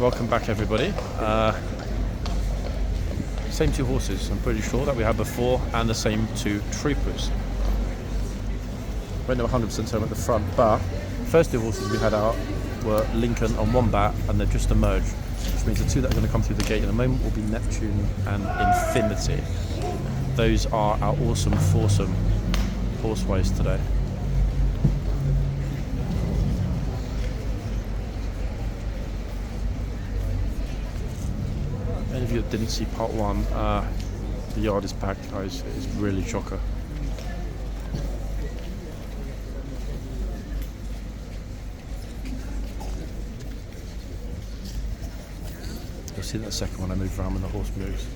Welcome back, everybody. Same two horses, I'm pretty sure, that we had before, and the same two troopers. We're not 100% certain at the front, but first two horses we had out were Lincoln and Wombat, and they've just emerged, which means the two that are going to come through the gate in a moment will be Neptune and Infinity. Those are our awesome foursome horseways today. Any of you that didn't see part one, the yard is packed, guys. It is really chocker. You'll see that the second one I move around when the horse moves.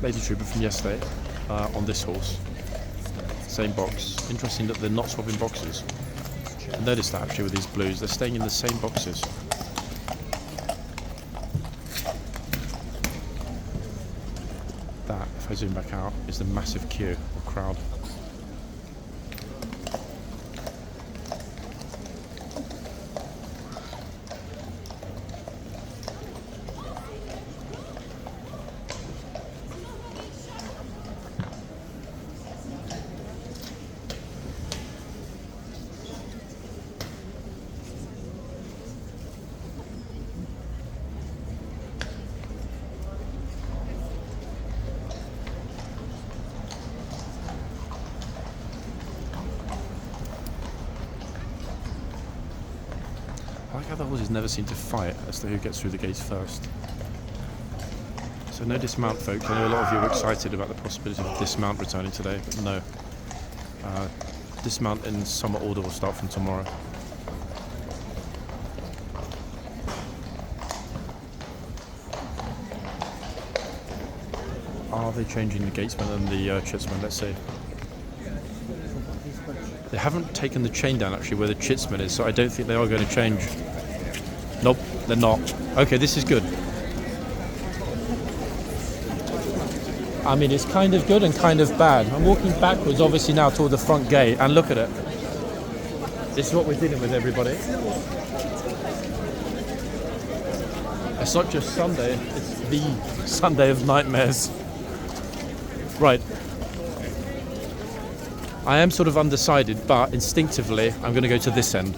Lady Trooper from yesterday on this horse. Same box. Interesting that they're not swapping boxes. I noticed that actually with these blues, they're staying in the same boxes. That, if I zoom back out, is the massive queue or crowd. I like how the horses never seem to fight as to who gets through the gates first. So no dismount, folks. I know a lot of you are excited about the possibility of dismount returning today, but no. Dismount in summer order will start from tomorrow. Are they changing the gatesman and the chitsman? Let's see. They haven't taken the chain down actually where the chitsman is, so I don't think they are going to change. Nope, they're not. Okay, this is good. I mean, it's kind of good and kind of bad. I'm walking backwards obviously now toward the front gate, and look at it. This is what we're dealing with, everybody. It's not just Sunday, it's the Sunday of nightmares. Right. I am sort of undecided, but instinctively I'm going to go to this end.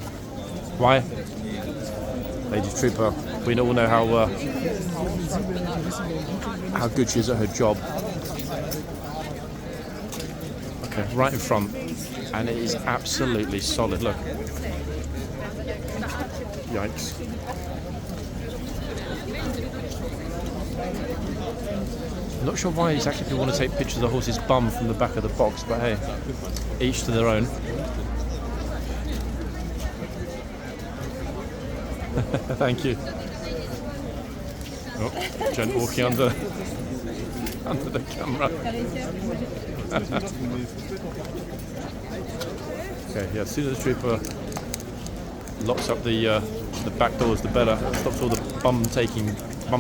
Why? Lady Trooper, we all know how good she is at her job. Okay, right in front, and it is absolutely solid. Look. Yikes. I'm not sure why exactly people want to take pictures of the horse's bum from the back of the box, but hey, each to their own. Thank you. Oh, Jen walking under the camera. Okay, yeah, as soon as the trooper locks up the back doors, the better. Stops all the bum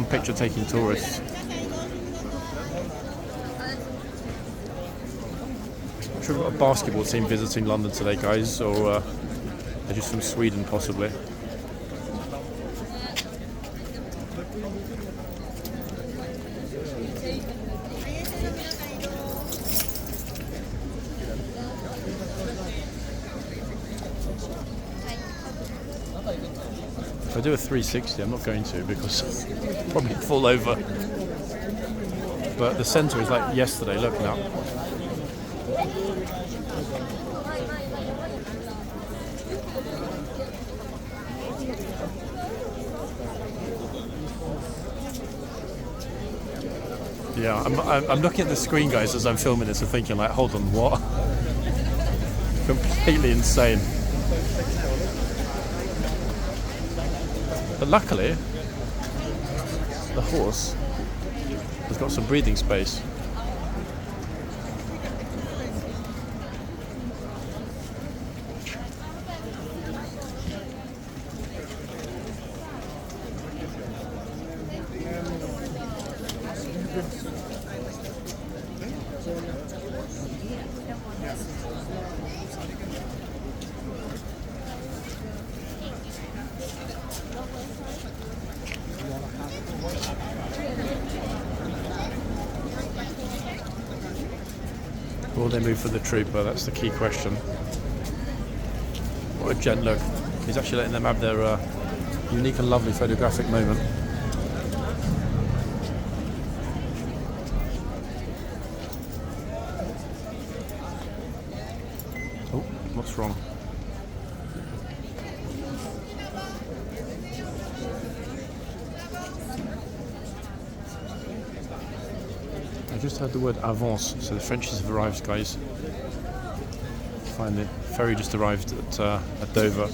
picture taking tourists. I'm sure we've got a basketball team visiting London today, guys, or they're just from Sweden, possibly. If I do a 360, I'm not going to because I'll probably fall over. But the centre is like yesterday, look now. Yeah, I'm looking at the screen, guys, as I'm filming this and thinking, like, hold on, what? Completely insane. But luckily, the horse has got some breathing space. Will they move for the trooper? That's the key question. What a gent look. He's actually letting them have their unique and lovely photographic moment. Oh, what's wrong? I just heard the word avance, so the Frenchies have arrived, guys. Finally, the ferry just arrived at Dover.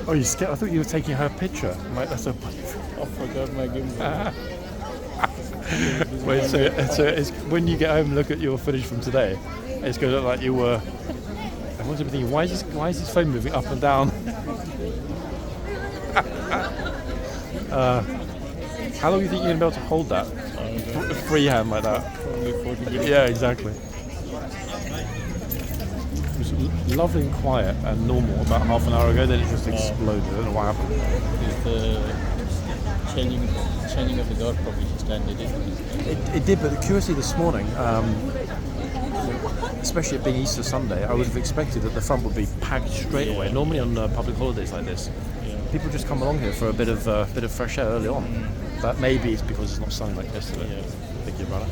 Oh, you scared? I thought you were taking her picture. Like, that's a. I forgot my gimbal. Wait, so it's when you get home and look at your footage from today, it's going to look like you were. Everyone's going to be thinking, why is his phone moving up and down? How long do you think you're going to be able to hold that? Freehand like that? Probably 40 minutes. Yeah, exactly. It was lovely and quiet and normal about half an hour ago, then it just exploded. I don't know what happened. Is the changing of the guard probably just ended, didn't it? It did, but the curiosity this morning, especially it being Easter Sunday, I would have expected that the front would be packed straight away. Normally on public holidays like this, people just come along here for a bit of fresh air early on. But maybe it's because it's not sunny like yesterday. Yeah. Thinking about it.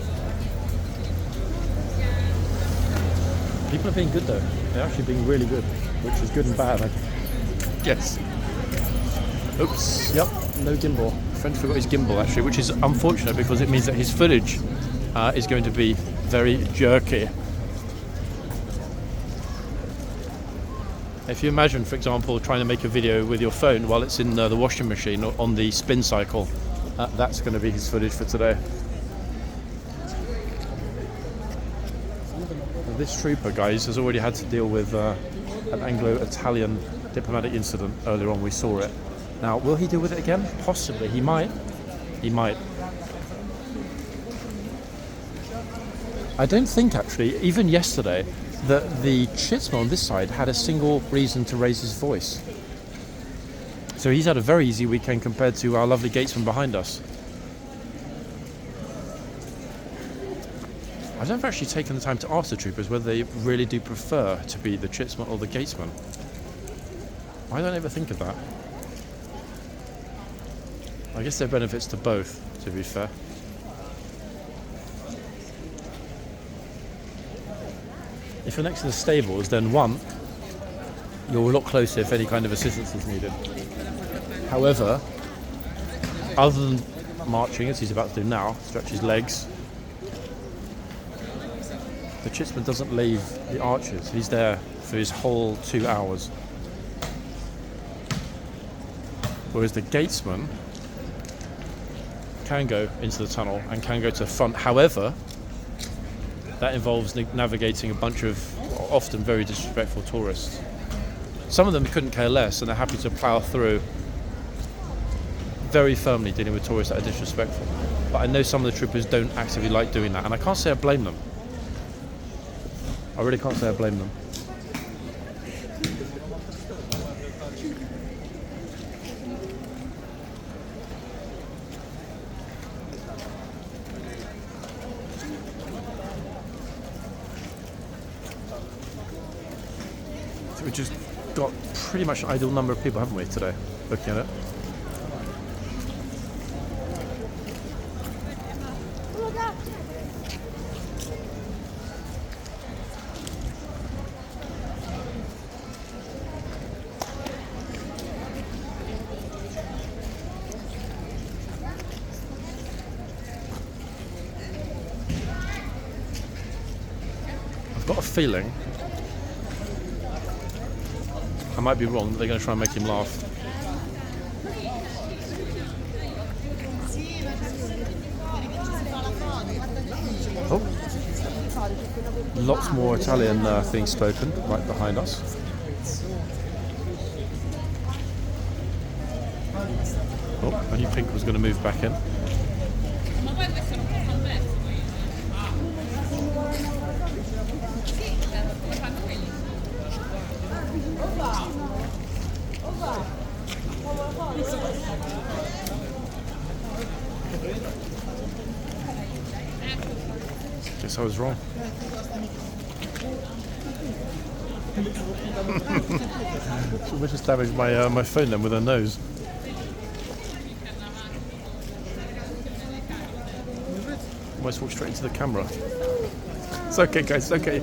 People are being good though. They're actually being really good, which is good and bad, I guess. Oops. Yep. No gimbal. French forgot his gimbal actually, which is unfortunate because it means that his footage is going to be very jerky. If you imagine, for example, trying to make a video with your phone while it's in the washing machine or on the spin cycle, that's going to be his footage for today. This trooper, guys, has already had to deal with an Anglo-Italian diplomatic incident earlier on. We saw it. Now, will he deal with it again? Possibly. He might. He might. I don't think, actually, even yesterday, that the Chitsman on this side had a single reason to raise his voice. So he's had a very easy weekend compared to our lovely Gatesman behind us. I've never actually taken the time to ask the troopers whether they really do prefer to be the Chitsman or the Gatesman. I don't ever think of that. I guess there are benefits to both, to be fair. If you're next to the stables, then one, you're a lot closer if any kind of assistance is needed. However, other than marching, as he's about to do now, stretch his legs, the Chitsman doesn't leave the archers. He's there for his whole 2 hours. Whereas the Gatesman can go into the tunnel and can go to the front. However, that involves navigating a bunch of often very disrespectful tourists. Some of them couldn't care less and they're happy to plough through very firmly dealing with tourists that are disrespectful. But I know some of the troopers don't actively like doing that, and I can't say I blame them. I really can't say I blame them. We've just got pretty much an ideal number of people, haven't we, today, looking at it. I've got a feeling, I might be wrong, but they're going to try and make him laugh. Oh, lots more Italian things spoken right behind us. Oh, I knew Pink was going to move back in. Guess I was wrong. We just damaged my phone then with her nose. Almost walked straight into the camera. It's okay, guys. It's okay.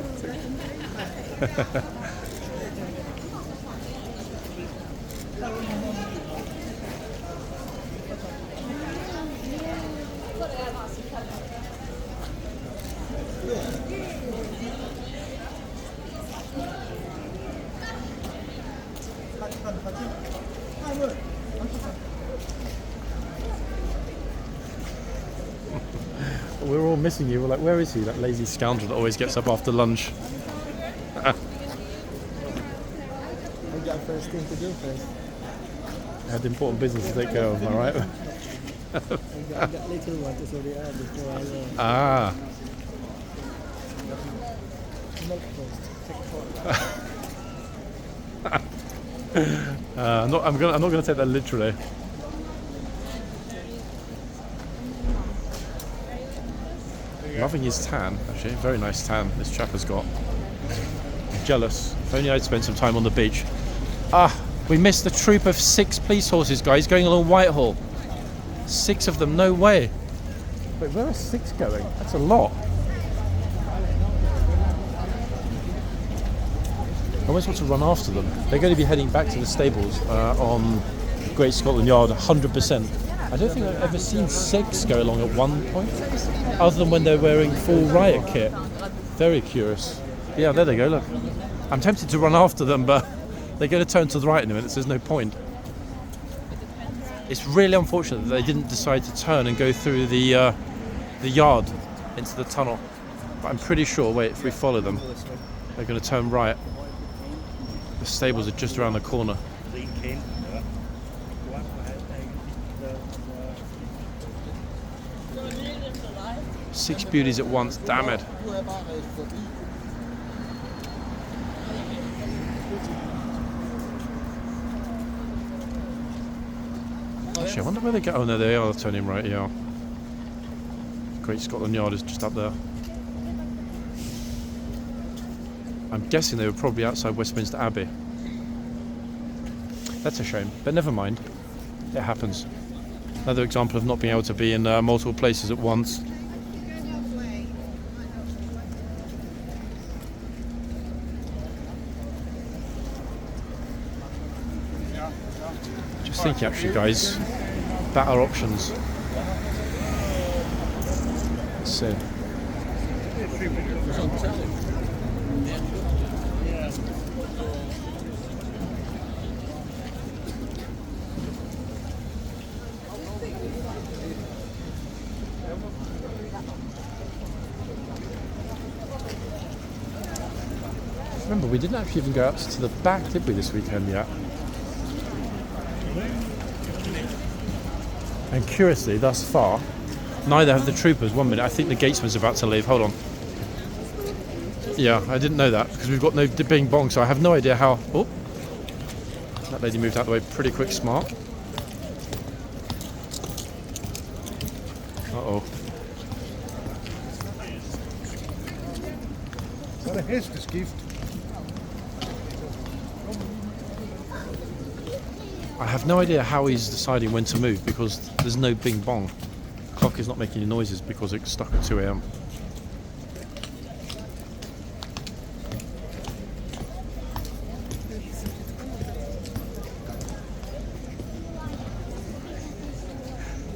We're all missing you. We're like, where is he? That lazy scoundrel that always gets up after lunch. I got first thing to do first. I had important business to take care of, am I right? I got little one to sort it out before I learn. Ah. Milk toast. I'm not gonna take that literally. Loving his tan, actually. Very nice tan this chap has got. Jealous. If only I'd spent some time on the beach. Ah, we missed the troop of 6 police horses, guys, going along Whitehall. 6 of them, no way. Wait, where are 6 going? That's a lot. I almost want to run after them. They're going to be heading back to the stables on Great Scotland Yard, 100%. I don't think I've ever seen 6 go along at one point, other than when they're wearing full riot kit. Very curious. Yeah, there they go, look. I'm tempted to run after them, but they're going to turn to the right in a minute, so there's no point. It's really unfortunate that they didn't decide to turn and go through the yard into the tunnel. But I'm pretty sure, wait, if we follow them, they're going to turn right. The stables are just around the corner. 6 beauties at once, damn it. Actually, I wonder where they go. Oh no, they are turning right, yeah. Great Scotland Yard is just up there. I'm guessing they were probably outside Westminster Abbey. That's a shame, but never mind. It happens. Another example of not being able to be in multiple places at once. Just thinking actually, guys, about our options. Let's see. Remember, we didn't actually even go out to the back, did we, this weekend yet? And curiously, thus far, neither have the troopers. 1 minute, I think the gatesman's about to leave. Hold on. Yeah, I didn't know that because we've got no bing bong, so I have no idea how. Oh, that lady moved out of the way pretty quick, smart. Uh-oh. Wat een hesjesgift. I have no idea how he's deciding when to move because there's no bing bong. The clock is not making any noises because it's stuck at 2 a.m.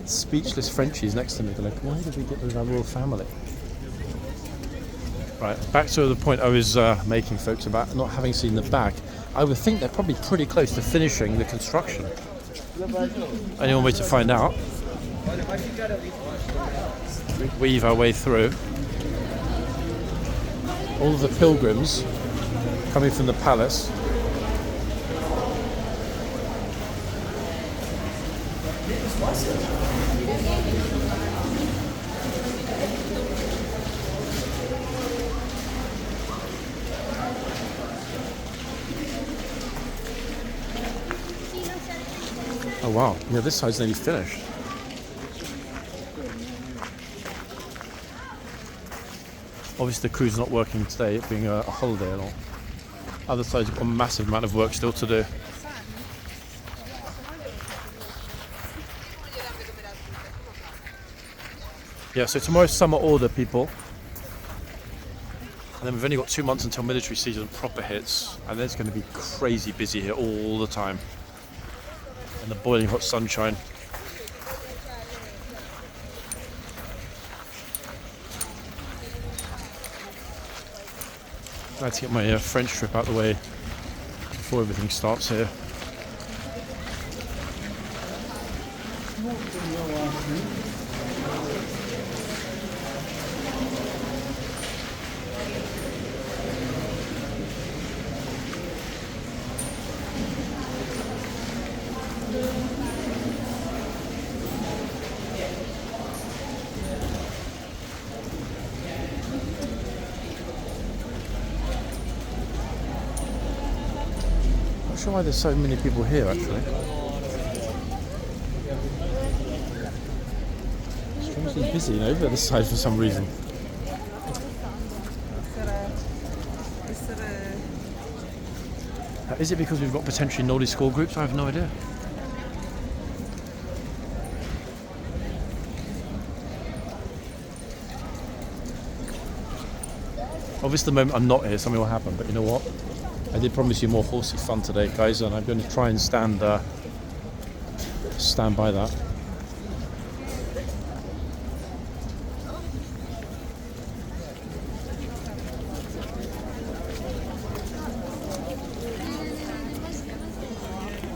Speechless Frenchies next to me. They're like, why did we get rid of our royal family? Right, back to the point I was making, folks, about not having seen the back. I would think they're probably pretty close to finishing the construction. Only one way to find out. We weave our way through. All of the pilgrims coming from the palace. Oh wow, yeah, this side's nearly finished. Obviously the crew's not working today, it being a holiday and all. Other side's got a massive amount of work still to do. Yeah, so tomorrow's summer order, people. And then we've only got 2 months until military season proper hits. And then it's going to be crazy busy here all the time. And the boiling hot sunshine. Glad to get my French trip out of the way before everything starts here. Not sure why there's so many people here actually. Strangely busy, over this side for some reason. Is it because we've got potentially naughty school groups? I have no idea. Obviously the moment I'm not here something will happen, but you know what? I did promise you more horsey fun today, guys, and I'm going to try and stand by that.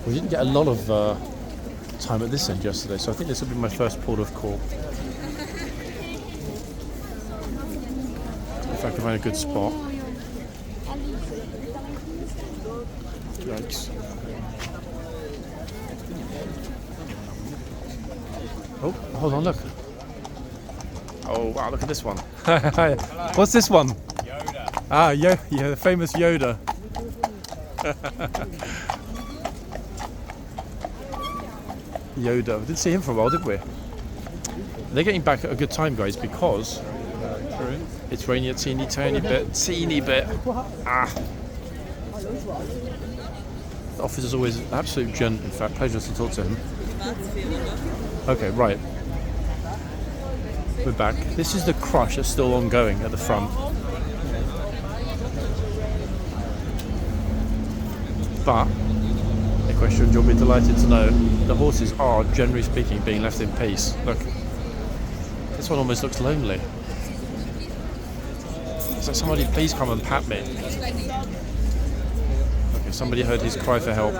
We didn't get a lot of time at this end yesterday, so I think this will be my first port of call. If I can find a good spot. Yikes. Oh, hold on, look. Oh, wow, look at this one. What's this one? Yoda. Ah, yeah, the famous Yoda. Yoda. We didn't see him for a while, did we? They're getting back at a good time, guys, because it's raining a teeny bit. Ah. The officer's always an absolute gent, in fact, pleasure to talk to him. Okay, right. We're back. This is the crush that's still ongoing at the front. But, the question you'll be delighted to know, the horses are, generally speaking, being left in peace. Look, this one almost looks lonely. It's like, somebody please come and pat me. Okay, somebody heard his cry for help.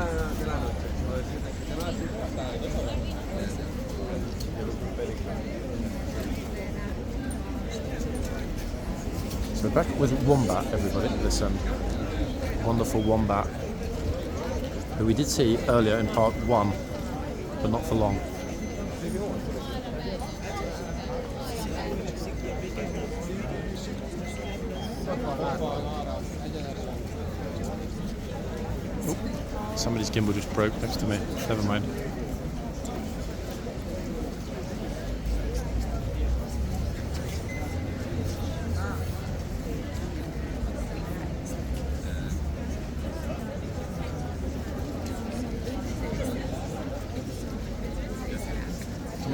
So back with Wombat, everybody, this wonderful Wombat, who we did see earlier in part 1, but not for long. Oop, somebody's gimbal just broke next to me. Never mind.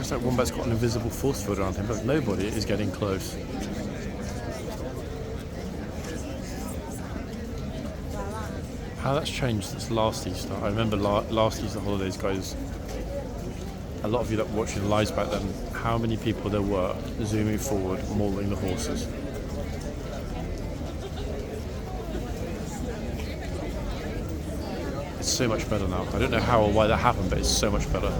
looks like Wombat's got an invisible force field around him, but nobody is getting close. How that's changed since last Easter. I remember last Easter holidays, guys, a lot of you that were watching lives back then, how many people there were zooming forward, mauling the horses. It's so much better now. I don't know how or why that happened, but it's so much better.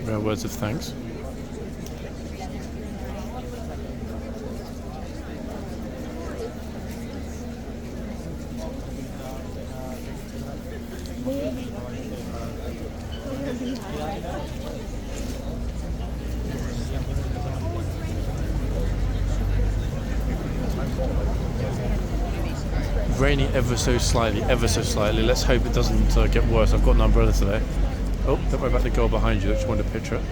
Rare words of thanks. Raining ever so slightly, ever so slightly. Let's hope it doesn't get worse. I've got an umbrella today. Oh, don't worry about the girl behind you. I just wanted to picture it.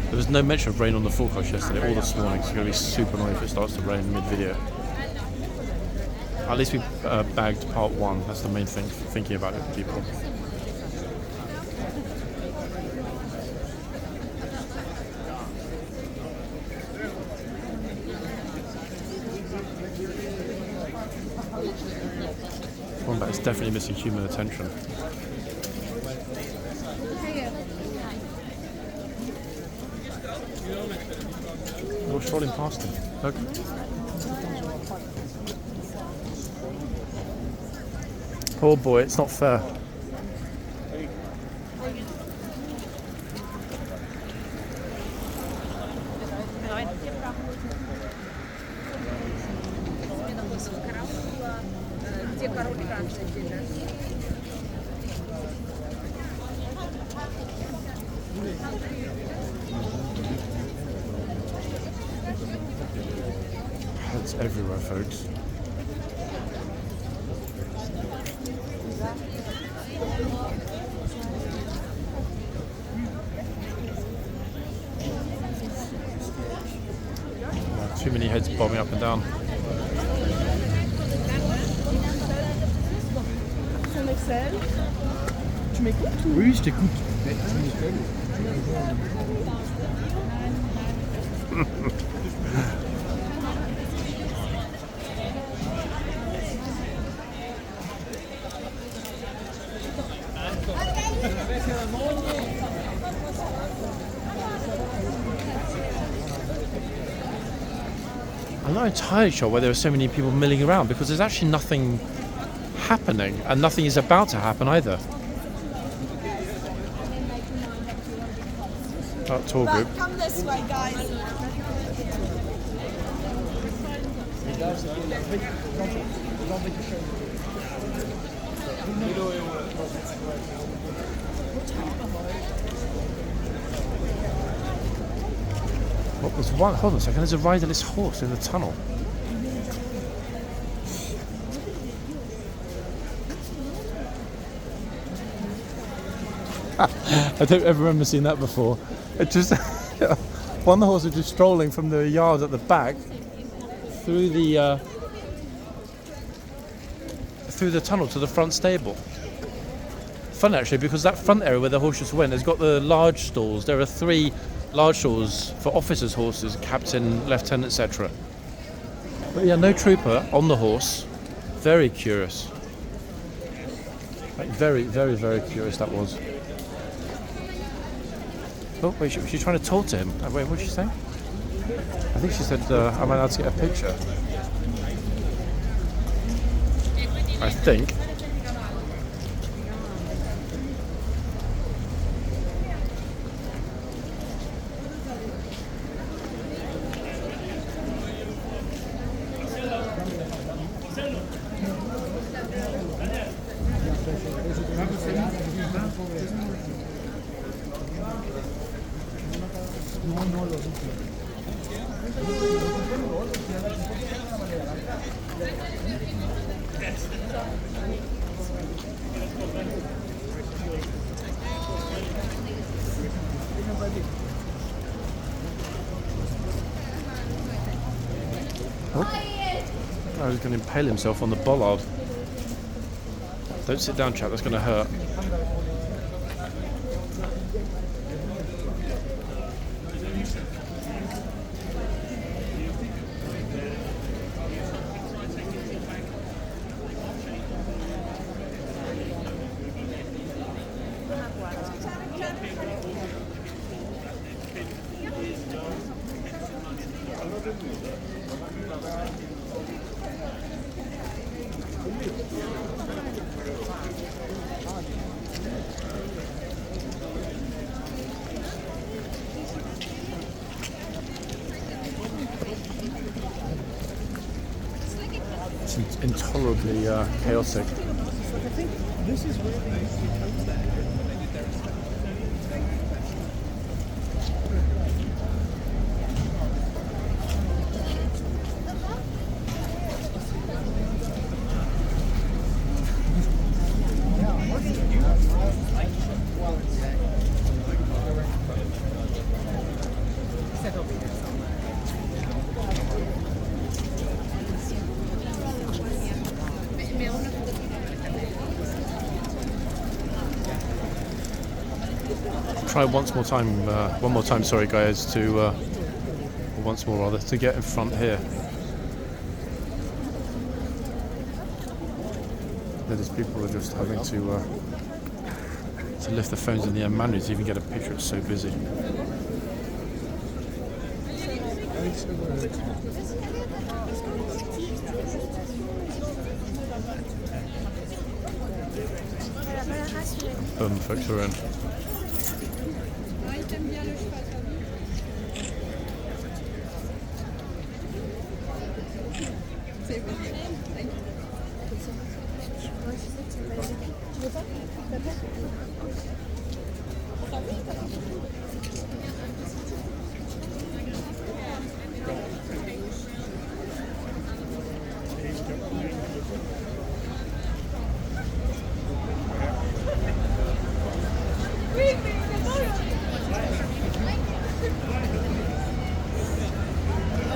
There was no mention of rain on the forecast yesterday or this morning, so it's going to be super annoying if it starts to rain mid-video. At least we bagged part one. That's the main thing, thinking about it, people. Wombat is definitely missing human attention. We're strolling past him. Look. Poor boy, it's not fair. Heads everywhere, folks. Too many heads bobbing up and down. Tu m'écoutes ou... Oui, je t'écoute. I'm not entirely sure why there are so many people milling around, because there's actually nothing happening and nothing is about to happen either. That tour group. Come this way, guys. What was one? Hold on a second. There's a riderless horse in the tunnel. I don't ever remember seeing that before. It just one horse was just strolling from the yard at the back through the tunnel to the front stable. Fun actually, because that front area where the horses went has got the large stalls. There are 3 large stalls for officers' horses, captain, lieutenant, etc. But yeah, no trooper on the horse. Very curious. Like very, very, very curious that was. Oh wait, she's trying to talk to him. Wait, what did she say? I think she said, am I allowed to get a picture? I think. Oh, he's going to impale himself on the bollard. Don't sit down, chap, that's going to hurt. It's intolerably chaotic. I think this is where they used to come back. Try one more time, sorry guys, to once more rather, to get in front here. These people are just having to lift the phones in the air manually to even get a picture. It's so busy. Folks are in.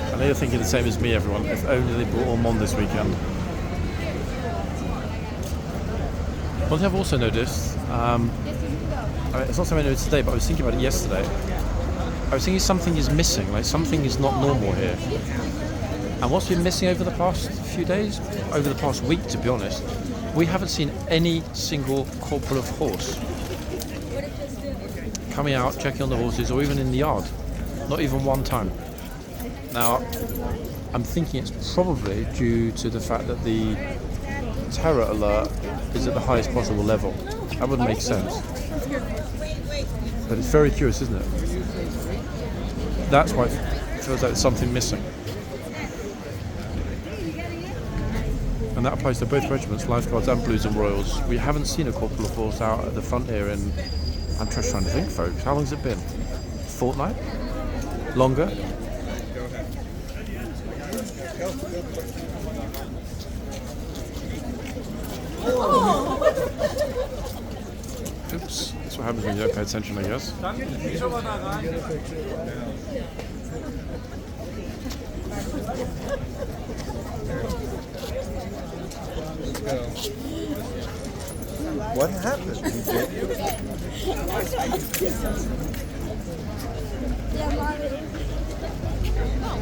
I know you're thinking the same as me, everyone. If only they brought Ormond this weekend. One thing I've also noticed, it's not something I noticed today, but I was thinking about it yesterday. I was thinking something is missing, like something is not normal here. And what's been missing over the past few days, over the past week to be honest, we haven't seen any single corporal of horse coming out, checking on the horses, or even in the yard. Not even one time. Now, I'm thinking it's probably due to the fact that the terror alert is at the highest possible level. That would make sense. But it's very curious, isn't it? That's why it feels like there's something missing. And that applies to both regiments, Lifeguards and Blues and Royals. We haven't seen a corporal of horse out at the front here in, I'm just trying to think, folks, how long has it been? Fortnight? Longer? Oops, that's what happens when you don't pay attention, I guess. What happened?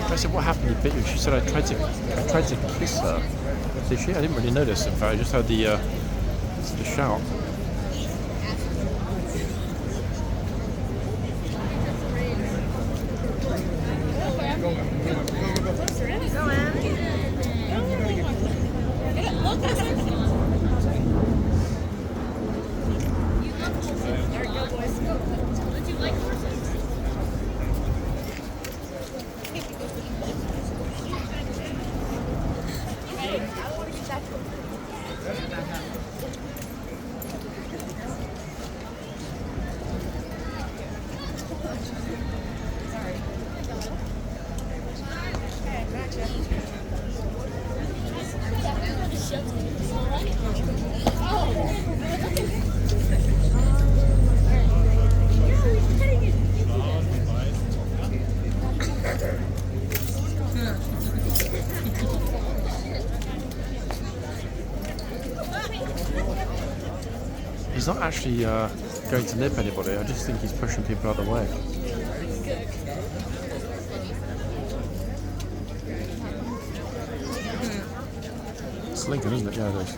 I said, what happened? He bit you. She said, I tried to kiss her. Did she? I didn't really notice. In fact, I just heard the shout. He's not actually going to nip anybody. I just think he's pushing people out of the way. It's Lincoln, isn't it? Yeah, it is.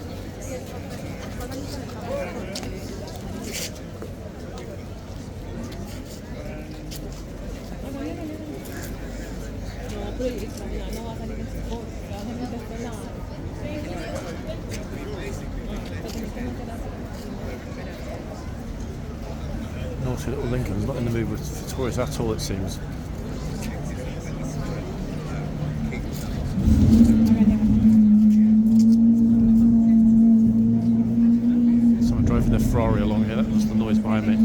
Naughty little Lincoln, not in the mood for tourists at all, it seems. Someone driving their Ferrari along here, that's the noise behind me.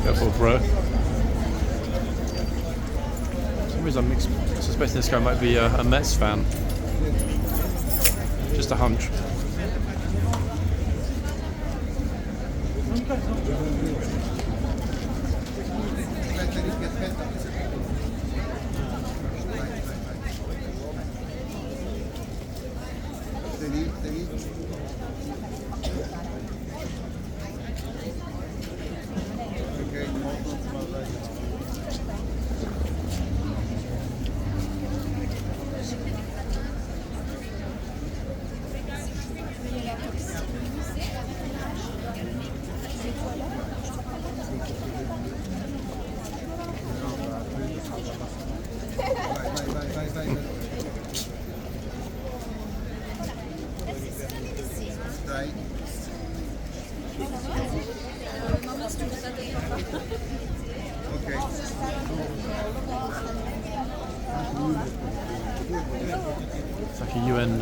Careful, bro. For some reason I'm suspecting this guy might be a Mets fan. Just a hunch. It's like a UN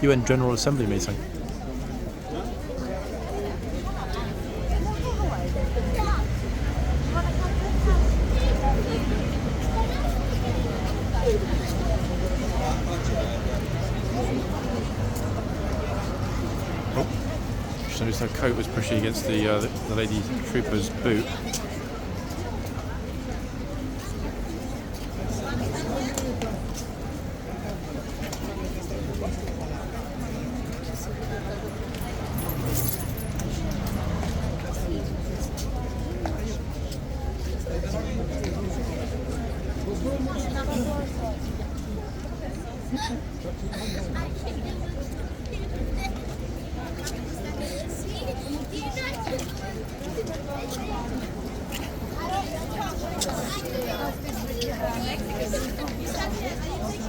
UN General Assembly meeting. Oh, just noticed her coat was pushing against the lady trooper's boot.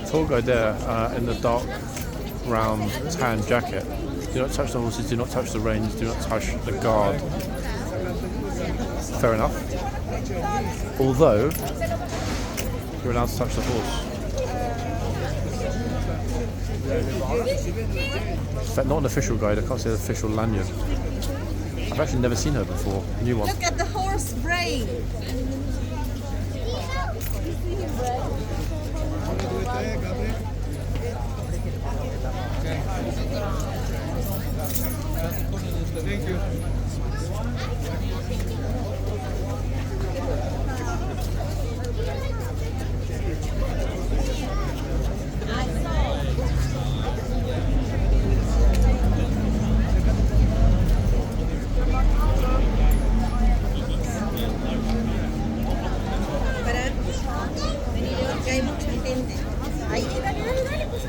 Tall guy there in the dark brown tan jacket. Do not touch the horses, do not touch the reins, do not touch the guard. Fair enough. Although, you're allowed to touch the horse. In fact, not an official guide, I can't see the official lanyard. I've actually never seen her before, new one. Look at the horse brain. Thank you. Que hay mucha gente. Ahí, dale, pues.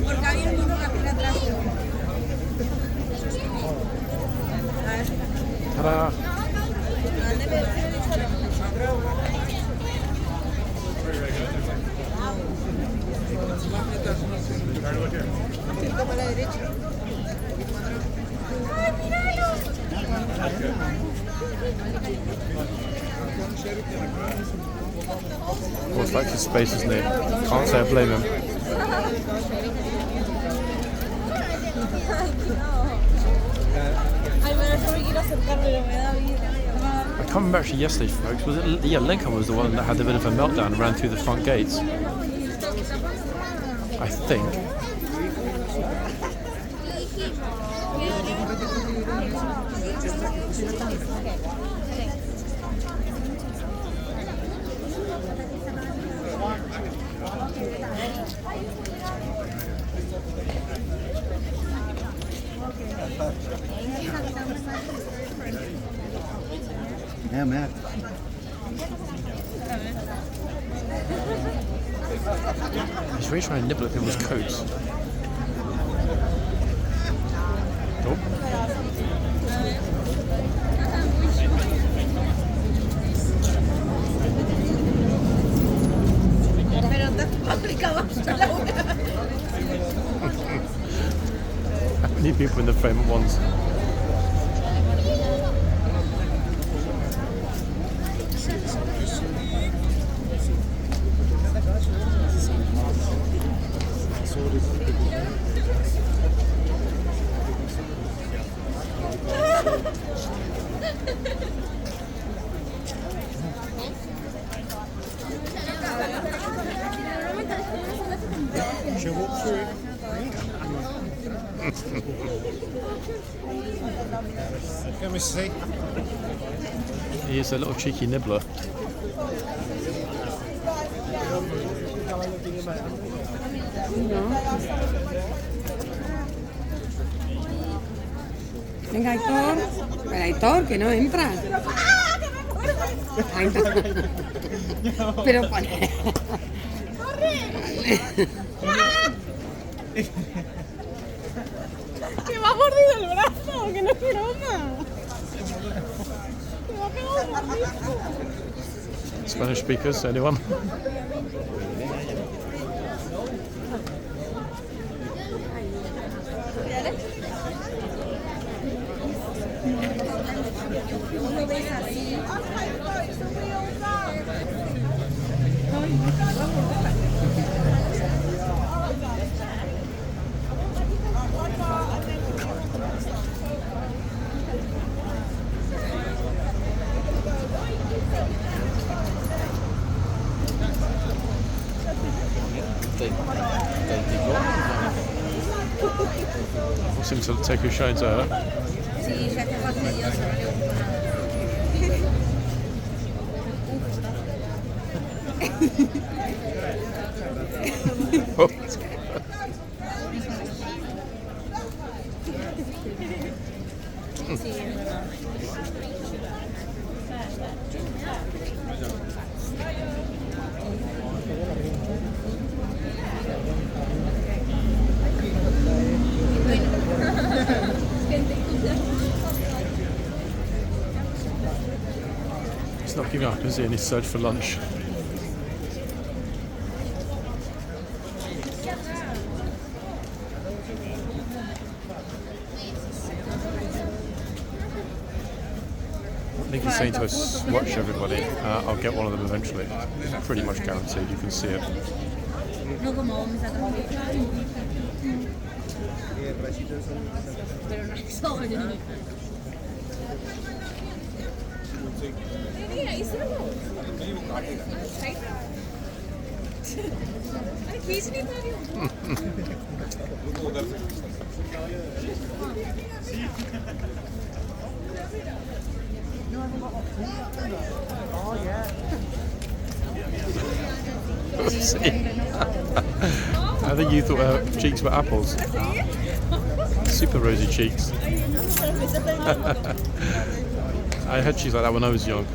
Porque había un niño que apenas atrás. Ta-da! Toma la derecha. ¡Ay, míralo! Well, it's like his space, isn't it? Can't say I blame him. Ay, bueno, yo me quiero acercar, pero me da vida. I can't remember actually yesterday, folks. Was it? Yeah, Lincoln was the one that had a bit of a meltdown and ran through the front gates. I think. Yeah, Matt. He's really trying to nibble at people's coats. Oh. Pero está complicado. How many people in the frame at once? Should walk through it. Let me see. He is a little cheeky nibbler. Venga, Aitor. Pero Aitor, que no entra. Ay, no. Pero pone. Que me ha mordido el brazo, que no es broma. Que me ha pegado un mordisco. Spanish speakers, anyone? Uno ves así. They People seem to take a shine to her. Sí, se hace fastidioso, no le gusta nada. Oh. Sí, es verdad. He's not giving up, is he, in his search for lunch? I think he's saying to us, watch everybody, I'll get one of them eventually. It's pretty much guaranteed, you can see it. No como me sacan pero no es solo. I think you thought her cheeks were apples. Super rosy cheeks. I had cheeks like that when I was young.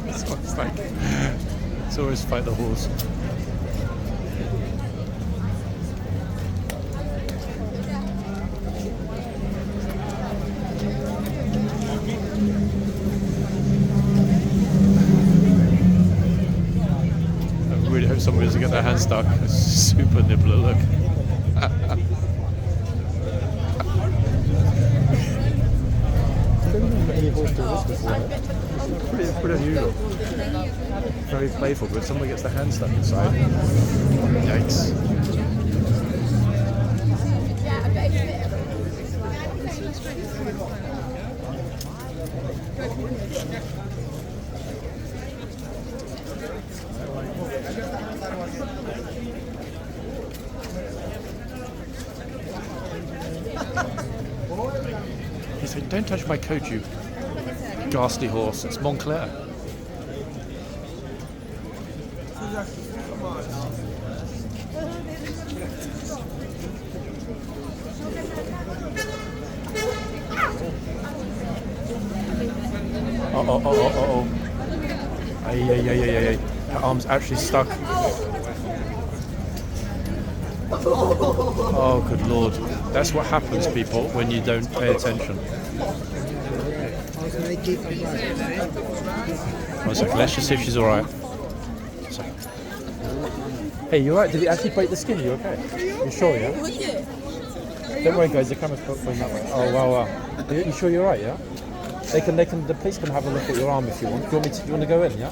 It's like, it's always fight the horse. I really hope somebody doesn't get their hand stuck. It's super nibbler, look. Pretty unusual. Very playful, but somebody gets their hand stuck inside. Yikes. He said, "Don't touch my coat, you ghastly horse. It's Montclair." Oh. Ay. Her arm's actually stuck. Oh, good lord. That's what happens, people, when you don't pay attention. One second, let's just see if she's alright. Hey, you alright? Did it actually break the skin? Are you okay? You sure, yeah? Don't worry, guys, the camera's going that way. Oh, wow. You sure you're alright, yeah? The police can have a look at your arm if you want. Do you want to go in, yeah?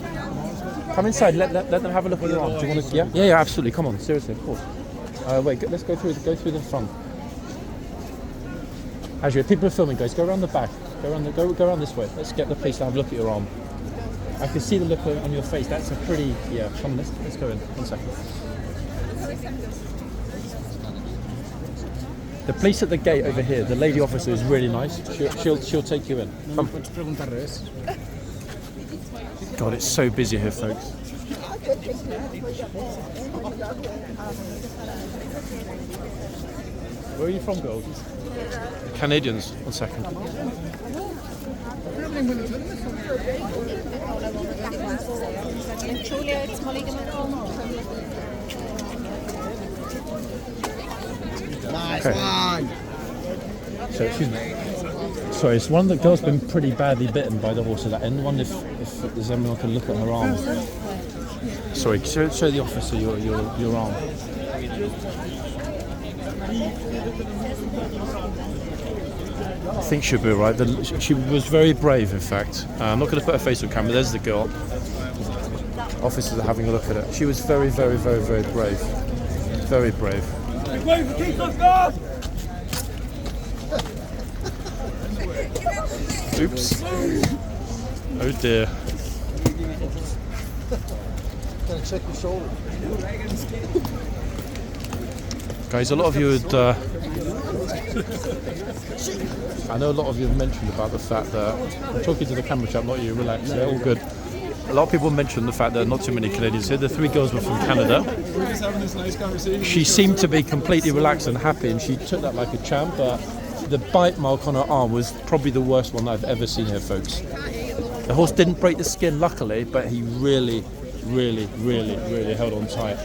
Come inside, let them have a look at your arm. Do you want to, yeah? Yeah, absolutely. Come on, seriously, of course. Wait, let's go through the front. Actually, people are filming, guys. Go around the back. Go around this way. Let's get the police to have a look at your arm. I can see the look on your face. That's a pretty, yeah. Come on, let's go in. 1 second. The police at the gate over here. The lady officer is really nice. She'll take you in. Come. God, it's so busy here, folks. Where are you from, girls? Canadians. 1 second. Nice one. So, excuse me. Sorry, it's one of the girls been pretty badly bitten by the horse at that end. I wonder if there's anyone who can look at her arm. Sorry, show the officer your arm. I think she'll be alright. She was very brave, in fact. I'm not going to put her face on camera. There's the girl. Officers are having a look at her. She was very, very, very, very brave. Very brave. Give way for Kingslifeguard! Oops. Oh dear. Gotta check your shoulder. Guys, a lot of you had, I know a lot of you have mentioned about the fact that, I'm talking to the camera chap, not you, relax, yeah, all good. A lot of people mentioned the fact that not too many Canadians here. The 3 girls were from Canada. We're just having this nice conversation. She seemed to be completely relaxed and happy, and she took that like a champ, but the bite mark on her arm was probably the worst one I've ever seen here, folks. The horse didn't break the skin, luckily, but he really held on tight.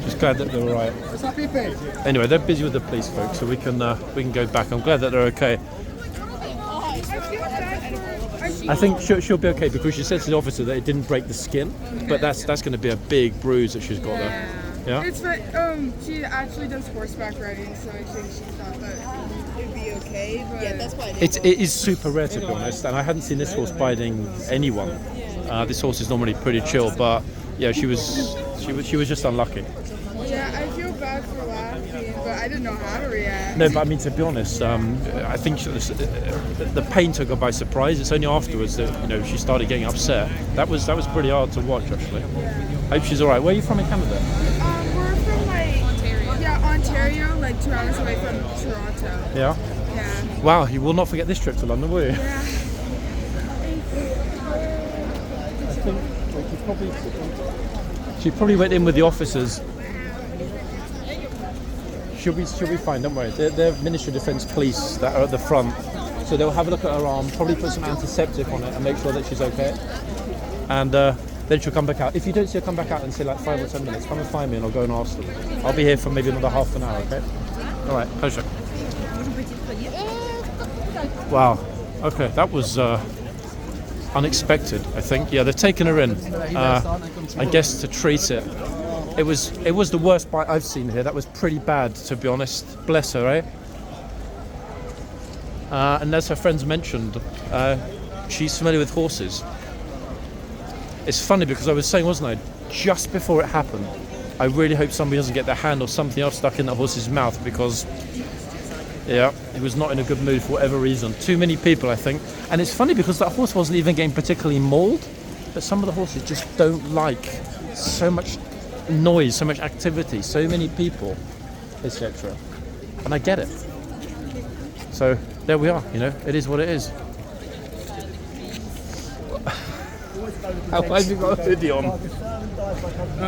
Just glad that they're all right. Anyway, they're busy with the police, folks, so we can go back. I'm glad that they're okay. I think she'll be okay because she said to the officer that it didn't break the skin, but that's going to be a big bruise that she's got there. Yeah. It's like she actually does horseback riding, so I think she thought that it'd be okay. But yeah, that's why It is super rare, to be honest, and I hadn't seen this horse biting anyone. This horse is normally pretty chill, but yeah, she was just unlucky. Yeah, I feel bad for laughing, but I didn't know how to react. No, but I mean, to be honest, I think the pain took her by surprise. It's only afterwards that she started getting upset. That was pretty hard to watch, actually. I hope she's all right. Where are you from in Canada? We're from Ontario, like 2 hours away from Toronto. Yeah. Yeah. Wow, you will not forget this trip to London, will you? Yeah. She probably went in with the officers. She'll be fine, don't worry. They're Ministry of Defence police that are at the front, so they'll have a look at her arm, probably put some antiseptic on it and make sure that she's okay. And then she'll come back out. If you don't see her come back out in say like 5 or 10 minutes, come and find me and I'll go and ask them. I'll be here for maybe another half an hour, okay? All right, pleasure. Wow. Okay, that was unexpected, I think. Yeah, they've taken her in, I guess, to treat it. It was the worst bite I've seen here. That was pretty bad, to be honest. Bless her, eh? And as her friends mentioned, she's familiar with horses. It's funny because I was saying, wasn't I, just before it happened, I really hope somebody doesn't get their hand or something else stuck in that horse's mouth because, yeah, he was not in a good mood for whatever reason. Too many people, I think. And it's funny because that horse wasn't even getting particularly mauled, but some of the horses just don't like so much noise, so much activity, so many people, etc. And I get it. So there we are, it is what it is. How have you got a hoodie on? No,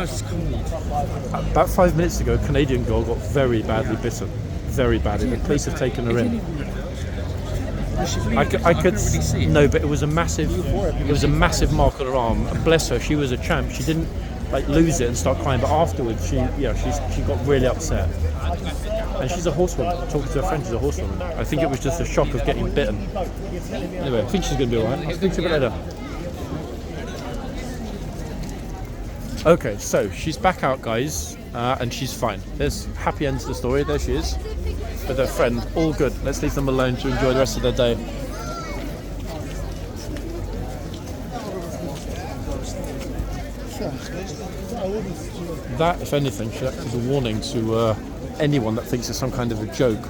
it's cold. About 5 minutes ago, a Canadian girl got very badly bitten. Very badly. The police have taken her in. I could see. No, but it was a massive mark on her arm. And bless her, she was a champ. She didn't lose it and start crying, but afterwards she got really upset. And she's a horsewoman. Talking to her friend, she's a horsewoman. I think it was just a shock of getting bitten. Anyway, I think she's going to be alright. I'll speak to you a bit later. Okay, so she's back out, guys, and she's fine. There's happy end to the story. There she is with her friend. All good. Let's leave them alone to enjoy the rest of their day. That, if anything, should act as a warning to anyone that thinks it's some kind of a joke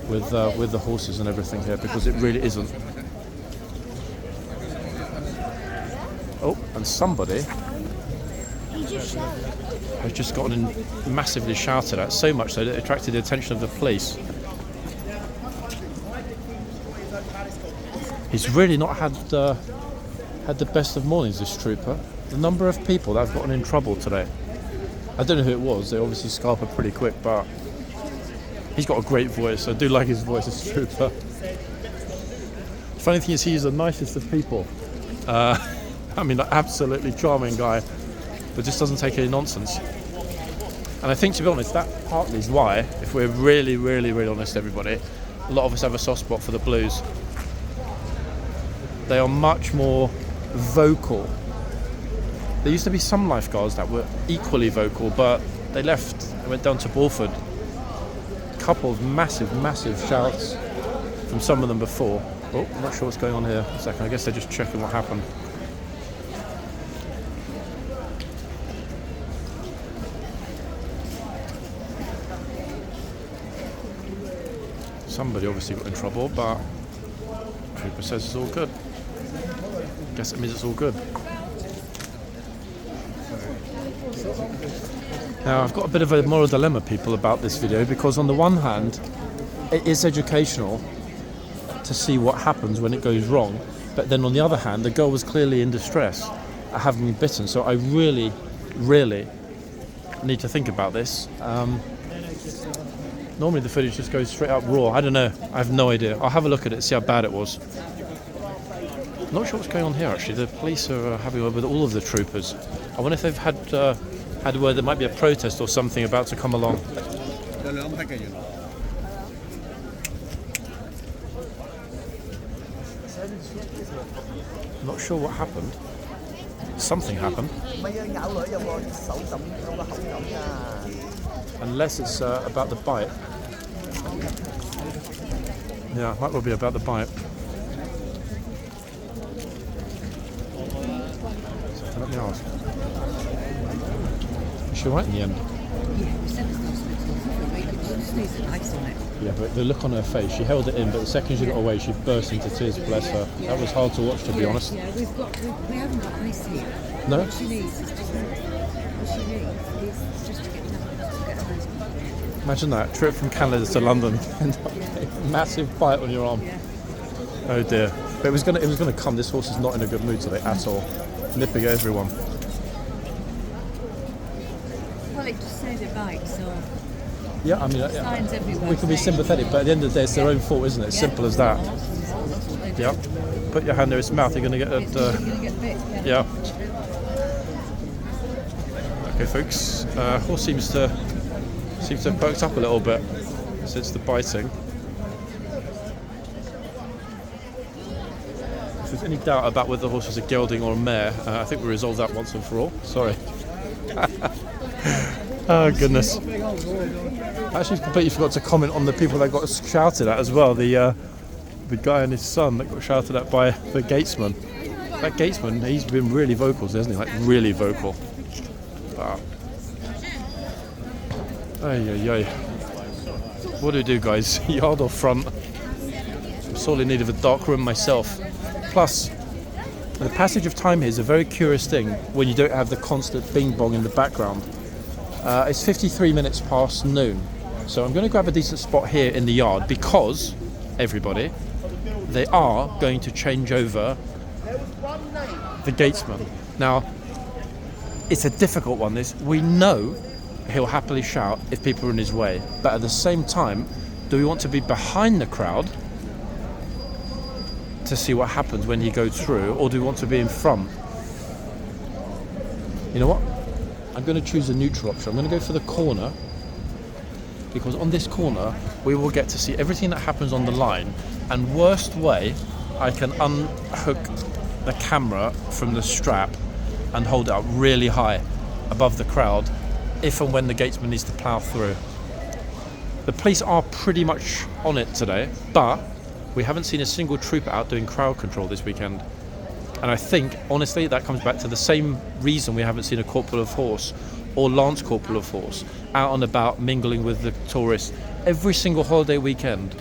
with the horses and everything here, because it really isn't. Oh, and somebody has just gotten massively shouted at, so much so that it attracted the attention of the police. He's really not had the best of mornings, this trooper. The number of people that have gotten in trouble today. I don't know who it was. They obviously scarper pretty quick, but he's got a great voice. I do like his voice, this trooper. The funny thing is, he's the nicest of people. I mean, absolutely charming guy, but just doesn't take any nonsense. And I think, to be honest, that partly is why, if we're really, really, really honest, everybody, a lot of us have a soft spot for the Blues. They are much more vocal. There used to be some lifeguards that were equally vocal, but they left and went down to Bulford. A couple of massive shouts from some of them before. Oh, I'm not sure what's going on here. A second, I guess they're just checking what happened. Somebody obviously got in trouble, but trooper says it's all good. Guess it means it's all good. Now I've got a bit of a moral dilemma, people, about this video, because on the one hand it is educational to see what happens when it goes wrong, but then on the other hand the girl was clearly in distress at having been bitten, so I really need to think about this. Normally the footage just goes straight up raw. I don't know, I have no idea. I'll have a look at it, see how bad it was. Not sure what's going on here actually. The police are having a word with all of the troopers. I wonder if they've had word there might be a protest or something about to come along. Not sure what happened. Something happened. Unless it's about the bite. Yeah, it might well be about the bite. So let me ask. Is she right in the end? Yeah, but the look on her face, she held it in, but the second she got away, she burst into tears, bless her. That was hard to watch, to be honest. Yeah, we haven't got ice here. No? What she needs is just to get ice. Imagine that, trip from Canada to London, and a massive bite on your arm. Yeah. Oh dear. But it was gonna come. This horse is not in a good mood today at all. Nipping at everyone. Well, it just says it bites, so Yeah, I mean, signs everywhere. we can be sympathetic, but at the end of the day, it's their own fault, isn't it? Simple as that. Yeah. Put your hand near its mouth, you're going to get it. You're going to get bit. Yeah. Okay, folks. Horse seems to have perked up a little bit since the biting. If there's any doubt about whether the horse was a gelding or a mare, I think we resolved that once and for all. Sorry. Oh goodness. I actually completely forgot to comment on the people that got shouted at as well. The guy and his son that got shouted at by the gatesman. That gatesman, he's been really vocal, hasn't he? Like really vocal. Wow. Ay. What do we do, guys? Yard or front? I'm sorely in need of a dark room myself. Plus, the passage of time here is a very curious thing when you don't have the constant bing bong in the background. It's 53 minutes past noon, so I'm going to grab a decent spot here in the yard because, everybody, they are going to change over the gatesman. Now, it's a difficult one, this. We know he'll happily shout if people are in his way, but at the same time, do we want to be behind the crowd to see what happens when he goes through, or do we want to be in front? You know what? I'm going to choose a neutral option. I'm going to go for the corner, because on this corner we will get to see everything that happens on the line, and worst way I can unhook the camera from the strap and hold it up really high above the crowd if and when the gatesman needs to plough through. The police are pretty much on it today, but we haven't seen a single trooper out doing crowd control this weekend. And I think, honestly, that comes back to the same reason we haven't seen a corporal of horse or lance corporal of horse out and about mingling with the tourists every single holiday weekend.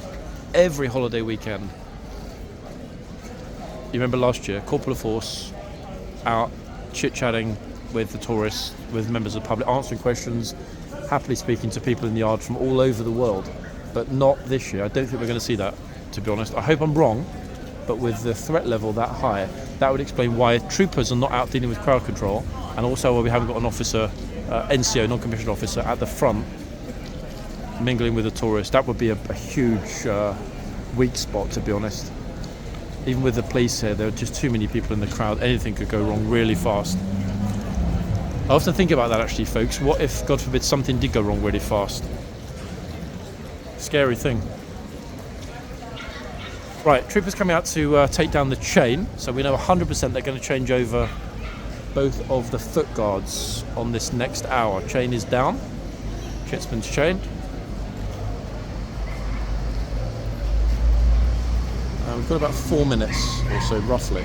Every holiday weekend. You remember last year, corporal of horse out chit-chatting with the tourists, with members of the public, answering questions, happily speaking to people in the yard from all over the world. But not this year. I don't think we're going to see that, to be honest. I hope I'm wrong, but with the threat level that high, that would explain why troopers are not out dealing with crowd control, and also why we haven't got an officer, NCO, non-commissioned officer, at the front mingling with the tourists. That would be a huge weak spot, to be honest. Even with the police here, there are just too many people in the crowd. Anything could go wrong really fast. I often think about that, actually, folks. What if, God forbid, something did go wrong really fast? Scary thing. Right, troopers coming out to take down the chain, so we know 100% they're going to change over both of the foot guards on this next hour. Chain is down, Chitsman's chained. We've got about 4 minutes or so, roughly.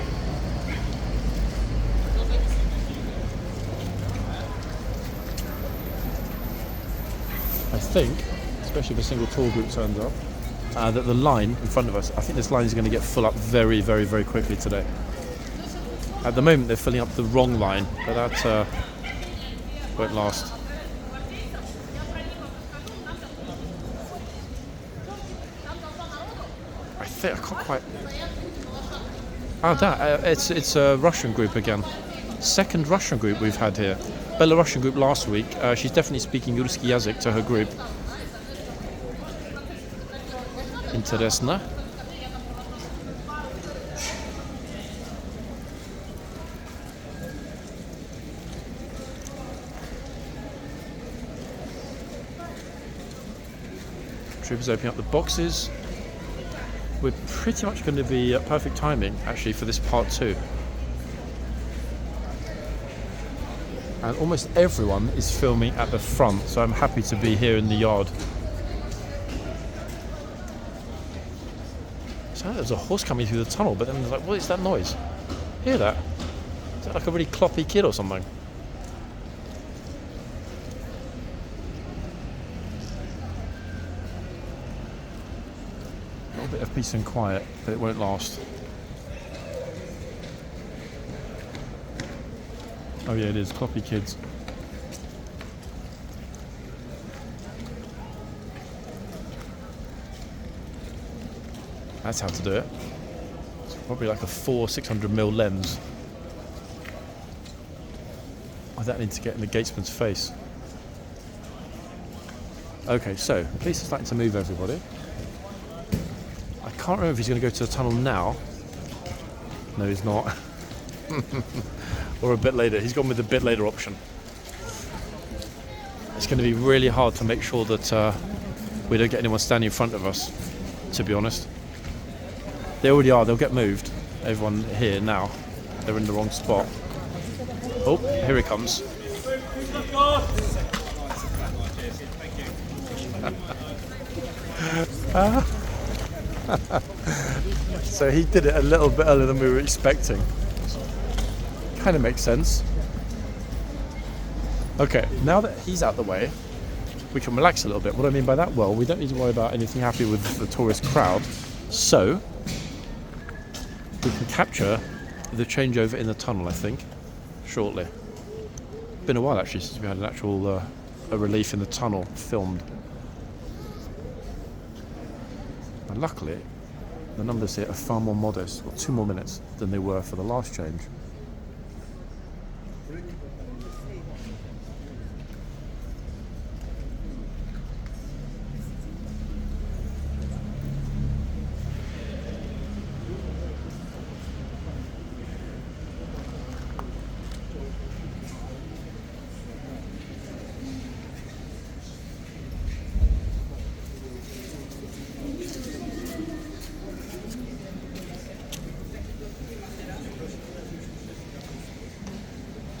I think, especially if a single tour group turns up. that the line in front of us, I think this line is going to get full up very, very, very quickly today. At the moment they're filling up the wrong line, but that won't last. I can't quite... it's a Russian group again. Second Russian group we've had here. Belarusian group last week. She's definitely speaking Ruski Yazyk to her group. Interesna. Troopers opening up the boxes. We're pretty much going to be at perfect timing, actually, for this part 2. And almost everyone is filming at the front, so I'm happy to be here in the yard. So there's a horse coming through the tunnel, but then there's like, what is that noise? Hear that? Is that like a really cloppy kid or something? Bit of peace and quiet, but it won't last. Oh yeah, it is. Cloppy kids. That's how to do it. It's probably like a 600mm lens. I don't need to get in the gatesman's face. Okay, so police are starting to move everybody. I can't remember if he's going to go to the tunnel now. No, he's not. Or a bit later. He's gone with the bit later option. It's going to be really hard to make sure that we don't get anyone standing in front of us, to be honest. They already are. They'll get moved. Everyone here now. They're in the wrong spot. Oh, here he comes. So he did it a little bit earlier than we were expecting. Kind of makes sense. Okay, now that he's out the way, we can relax a little bit. What I mean by that? Well, we don't need to worry about anything happening with the tourist crowd. So we can capture the changeover in the tunnel, I think, shortly. Been a while actually since we had an actual a relief in the tunnel filmed. And luckily, the numbers here are far more modest, or 2 more minutes than they were for the last change.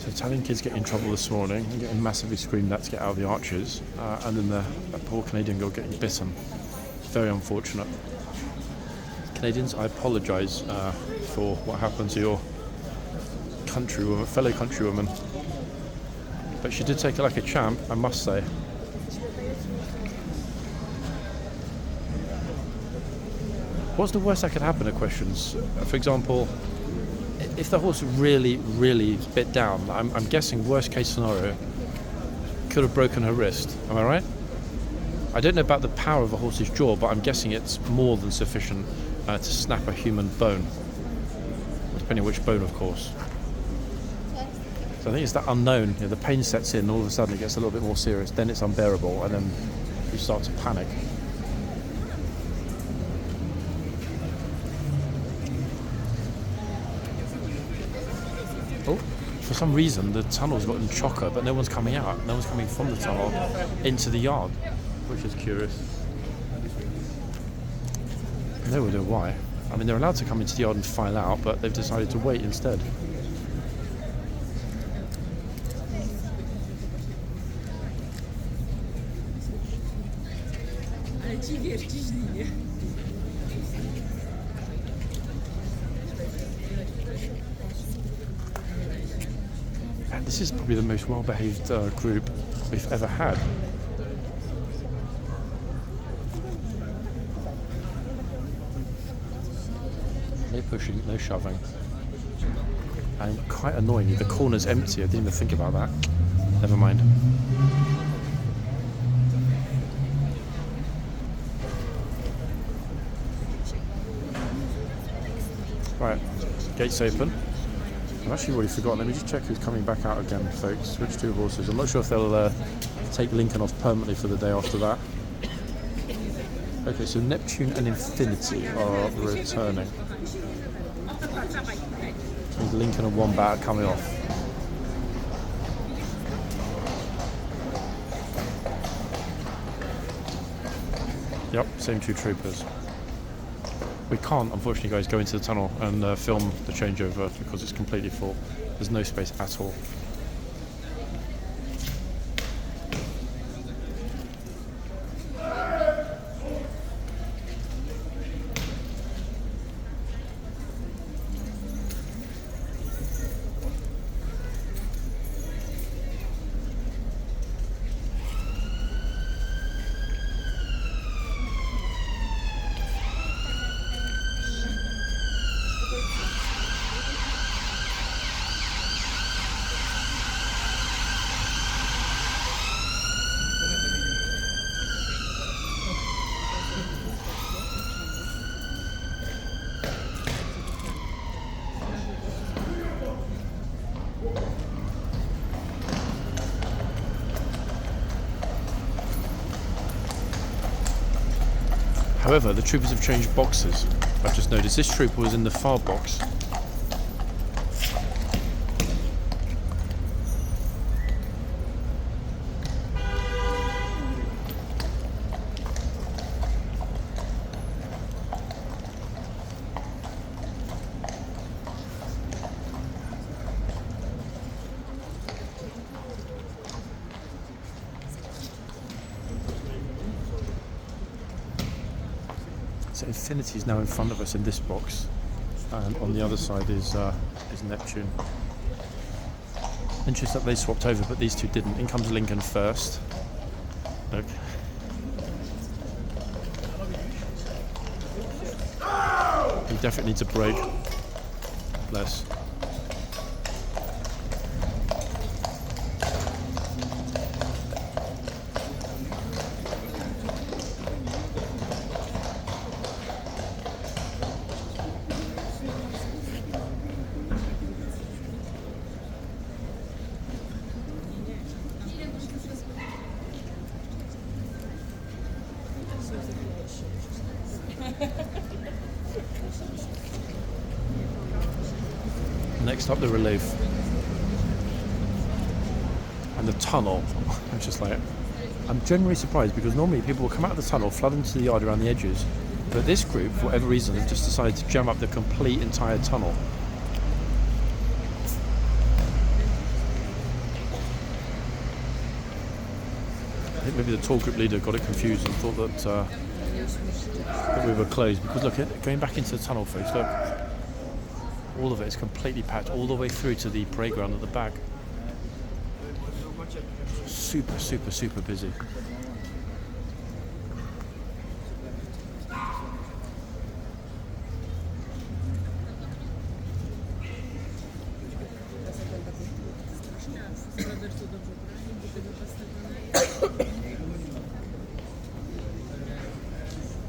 Italian kids get in trouble this morning and getting massively screamed at to get out of the arches, and then that poor Canadian girl getting bitten. Very unfortunate. Canadians, I apologise for what happened to your countrywoman, fellow countrywoman. But she did take it like a champ, I must say. What's the worst that could happen? Are questions. For example, if the horse really, really bit down, I'm guessing worst case scenario, could have broken her wrist. Am I right? I don't know about the power of a horse's jaw, but I'm guessing it's more than sufficient to snap a human bone. Depending on which bone, of course. So I think it's that unknown. You know, the pain sets in, and all of a sudden it gets a little bit more serious, then it's unbearable, and then you start to panic. Oh, for some reason the tunnel's gotten chocker, but no one's coming out. No one's coming from the tunnel into the yard, which is curious. No idea why. I mean, they're allowed to come into the yard and file out, but they've decided to wait instead. And this is probably the most well-behaved group we've ever had. No pushing, no shoving. And quite annoyingly, the corner's empty. I didn't even think about that. Never mind. Right, gates open. I've actually already forgotten. Let me just check who's coming back out again, folks. Which 2 horses? I'm not sure if they'll take Lincoln off permanently for the day after that. Okay, so Neptune and Infinity are returning. With Lincoln and Wombat coming off. Yep, same 2 troopers. We can't, unfortunately, guys, go into the tunnel and film the changeover because it's completely full. There's no space at all. However, the troopers have changed boxes. I've just noticed this trooper was in the far box. So Infinity is now in front of us in this box, and on the other side is Neptune. Interesting that they swapped over, but these 2 didn't. In comes Lincoln first. Look. He definitely needs a break. Bless. Next up, the relief and the tunnel. I'm just like, I'm genuinely surprised because normally people will come out of the tunnel, flood into the yard around the edges, but this group, for whatever reason, have just decided to jam up the complete entire tunnel. I think maybe the tour group leader got it confused and thought that we were closed, because look, going back into the tunnel, folks, look. All of it is completely packed all the way through to the parade ground at the back. Super, super, super busy.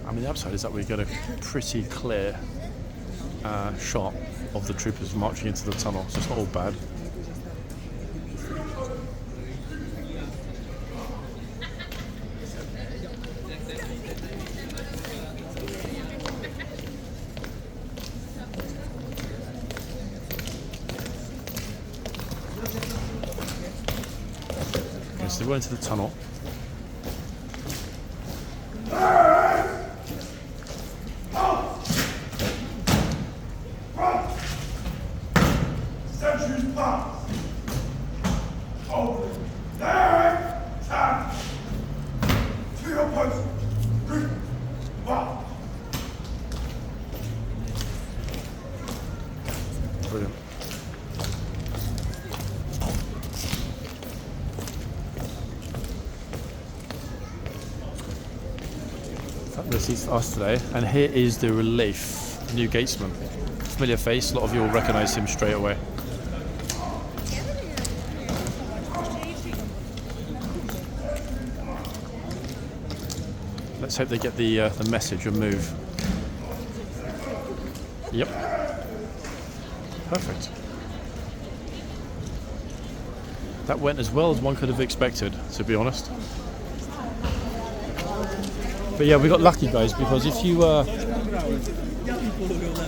I mean, the upside is that we get a pretty clear shot of the troopers marching into the tunnel, so it's not all bad. Okay, so they went into the tunnel. Brilliant. This is us today, and here is the relief, new gatesman. familiar face. A lot of you will recognise him straight away. Let's hope they get the message and move. Yep. Perfect. That went as well as one could have expected, to be honest. But yeah, we got lucky, guys, because if you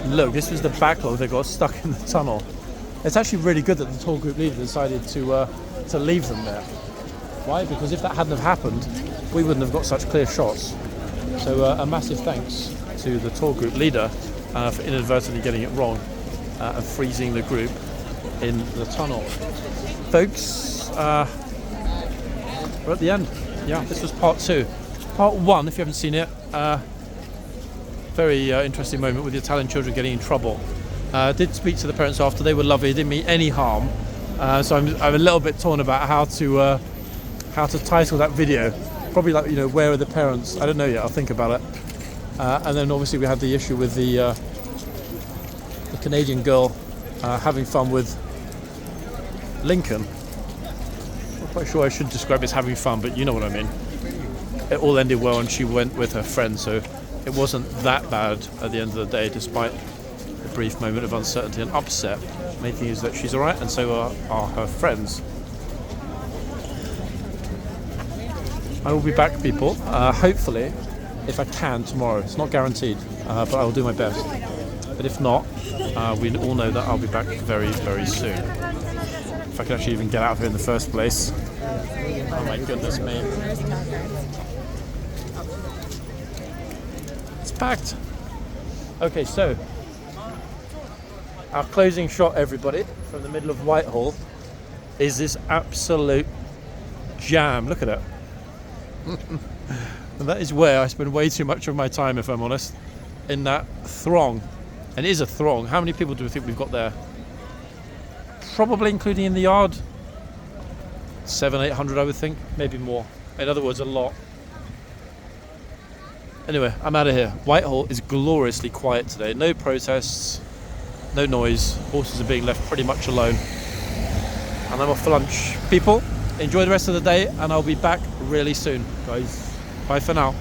look, this was the backlog that got stuck in the tunnel. It's actually really good that the tour group leader decided to leave them there. Why? Because if that hadn't have happened, we wouldn't have got such clear shots. So a massive thanks to the tour group leader for inadvertently getting it wrong and freezing the group in the tunnel. Folks, we're at the end. Yeah, this was part 2. Part 1, if you haven't seen it, very interesting moment with the Italian children getting in trouble. Did speak to the parents after. They were lovely, didn't mean any harm. So I'm a little bit torn about how to title that video. Probably like, where are the parents? I don't know yet, I'll think about it. And then obviously we had the issue with the Canadian girl having fun with Lincoln. I'm not quite sure I should describe it as having fun, but you know what I mean. It all ended well and she went with her friend, so it wasn't that bad at the end of the day, despite a brief moment of uncertainty and upset. The main thing is that she's alright, and so are her friends. I will be back, people, hopefully, if I can, tomorrow. It's not guaranteed, but I will do my best. But if not, we all know that I'll be back very, very soon. If I can actually even get out of here in the first place. Oh my goodness me. It's packed. Okay, so our closing shot, everybody, from the middle of Whitehall is this absolute jam. Look at it. And that is where I spend way too much of my time, if I'm honest, in that throng. And it is a throng. How many people do we think we've got there? Probably including in the yard 700-800, I would think, maybe more. In other words, a lot. Anyway, I'm out of here. Whitehall is gloriously quiet today. No protests, no noise. Horses are being left pretty much alone. And I'm off for lunch. People, enjoy the rest of the day, and I'll be back really soon, guys. Bye for now.